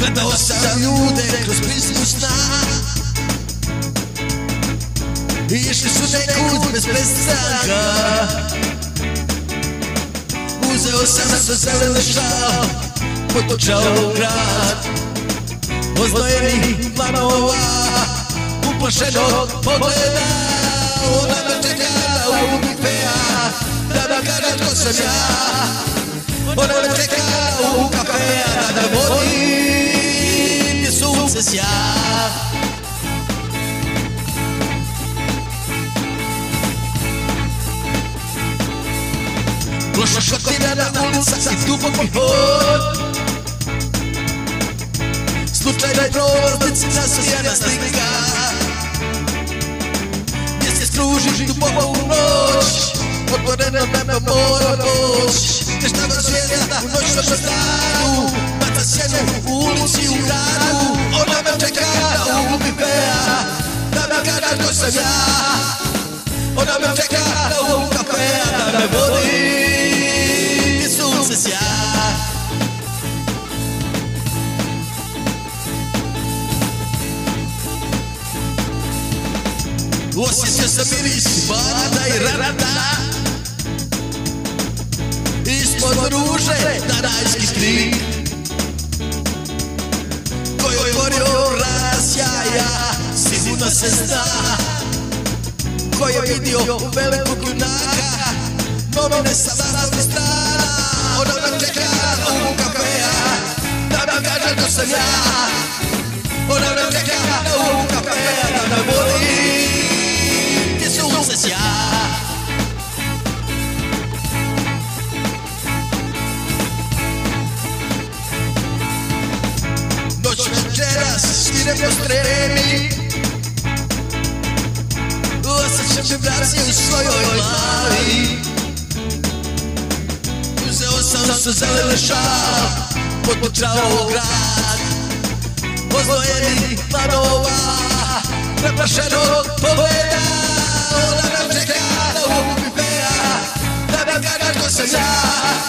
Gledao sam ljude kroz prizmu sna i išli su nekud bez prestanka. Uzeo sam sa zelene šal, potočao grad oznojenih planova, uplašenog pogleda. Ona me čeka u bifeja, da mi kaže tko sam ja. Ona me čeka u kafeja, da me vodim gdje sunce sja. Prošotirana ulica i duboki hod, slučajnoj prolaznici nasijana slika, gdje se skružiš duboku noć, otvoreno nebo mora noć, gdje štava zvijezda u noćnom stranu, baca sjenu u ulici u gradu. Ona me čeka u bifeja, da me kaže tko sam ja. Ona me čeka u kafeja, da me vodi gdje sunce sja. Osjetio sam miris vada i rata, ispod ruže danajski krik, koji je otvorio rasjaja, sigurno se zna, koji je vidio velikog junaka, novine sa naslovnih strana. Ona me čeka u kafeja, da mi kaže tko sam ja. Ona me čeka u kafeja, da me vodi gdje sunce sja. Noć večeras svire po stremi, osjećam vibracije u svojoj glavi. Uzeo sam sa zelene šal, potočao grad oznojenih planova, preplašenog pogleda. Ona me čeka u bifeja, da mi kaže tko sam ja.